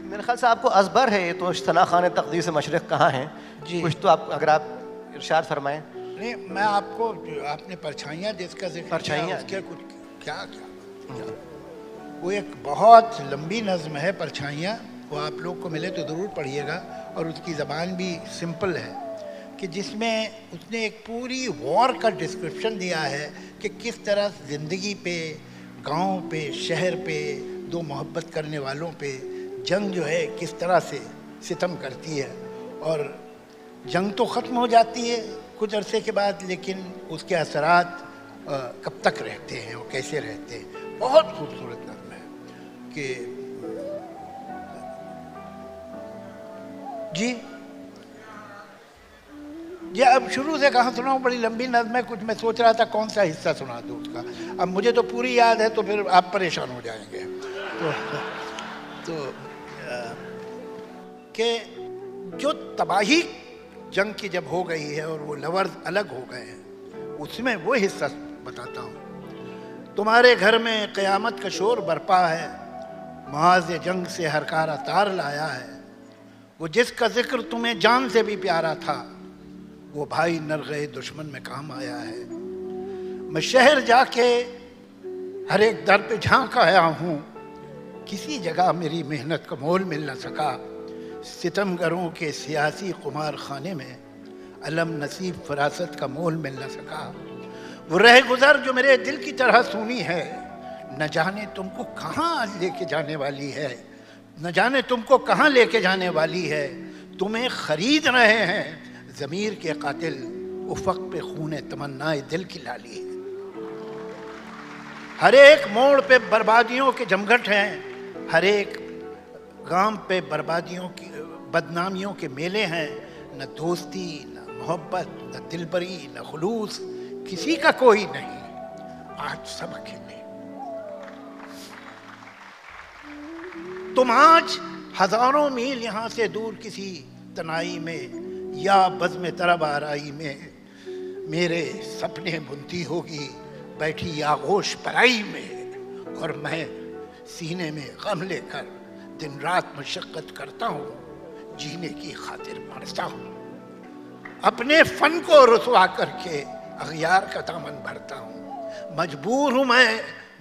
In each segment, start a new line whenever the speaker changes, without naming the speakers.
میرے خیال سے آپ کو ازبر ہے یہ تو ثنا خان تقدیس مشرق کہاں ہیں
جی
کچھ تو آپ اگر آپ ارشاد فرمائیں.
نہیں میں آپ کو آپ نے پرچھائیاں جس کا ذکر کیا
پرچھائیاں
اس کے کچھ کیا وہ ایک بہت لمبی نظم ہے پرچھائیاں, وہ آپ لوگ کو ملے تو ضرور پڑھیے گا, اور اس کی زبان بھی سمپل ہے کہ جس میں اس نے ایک پوری وار کا ڈسکرپشن دیا ہے کہ کس طرح زندگی پہ, گاؤں پہ, شہر پہ, دو محبت کرنے والوں پہ جنگ جو ہے کس طرح سے ستم کرتی ہے. اور جنگ تو ختم ہو جاتی ہے کچھ عرصے کے بعد, لیکن اس کے اثرات کب تک رہتے ہیں اور کیسے رہتے ہیں. بہت خوبصورت نظم ہے کہ جی اب شروع سے کہاں سناؤں, بڑی لمبی نظم ہے, کچھ میں سوچ رہا تھا کون سا حصہ سنا دوں اس کا. اب مجھے تو پوری یاد ہے تو پھر آپ پریشان ہو جائیں گے. تو کہ جو تباہی جنگ کی جب ہو گئی ہے اور وہ لورز الگ ہو گئے ہیں, اس میں وہ حصہ بتاتا ہوں. تمہارے گھر میں قیامت کا شور برپا ہے, محاذ جنگ سے ہر کارا تار لایا ہے. وہ جس کا ذکر تمہیں جان سے بھی پیارا تھا, وہ بھائی نرغے دشمن میں کام آیا ہے. میں شہر جا کے ہر ایک در پہ جھانک آیا ہوں, کسی جگہ میری محنت کا مول مل نہ سکا. ستمگروں کے سیاسی قمار خانے میں علم نصیب فراست کا مول مل نہ سکا. وہ رہ گزر جو میرے دل کی طرح سونی ہے, نہ جانے تم کو کہاں لے کے جانے والی ہے, نہ جانے تم کو کہاں لے کے جانے والی ہے. تمہیں خرید رہے ہیں ضمیر کے قاتل, افق پہ خون تمنائے دل کی لالی ہے. ہر ایک موڑ پہ بربادیوں کے جمگھٹ ہیں, ہر ایک گام پہ بربادیوں کی بدنامیوں کے میلے ہیں. نہ دوستی, نہ محبت, نہ دلبری, نہ خلوص, کسی کا کوئی نہیں. آج سب اکیلے. تم آج ہزاروں میل یہاں سے دور کسی تنہائی میں یا بزم طرب آرائی میں, میرے سپنے بنتی ہوگی بیٹھی آغوش پرائی میں. اور میں سینے میں غم لے کر دن رات مشقت کرتا ہوں, جینے کی خاطر مرتا ہوں. اپنے فن کو رسوا کر کے اغیار کا دامن بھرتا ہوں. مجبور ہوں میں,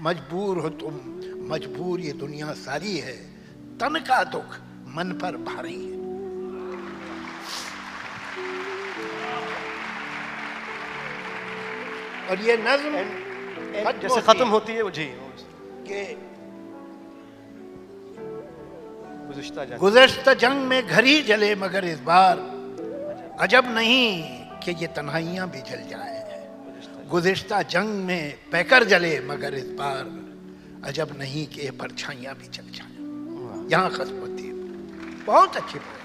مجبور ہو تم, مجبور یہ دنیا ساری ہے. تن کا دکھ من پر بھاری ہے. اور یہ نظم
جیسے ختم ہوتی ہے جی
کہ
گزشتہ جنگ
جنگ میں گھر ہی جلے مگر اس بار عجب نہیں کہ یہ تنہائیاں بھی جل جائیں. گزشتہ جنگ میں پیکر جلے مگر اس بار عجب نہیں کہ یہ پرچھائیاں بھی جل جائیں. یہاں ختم ہوتی ہے. بہت اچھی بات.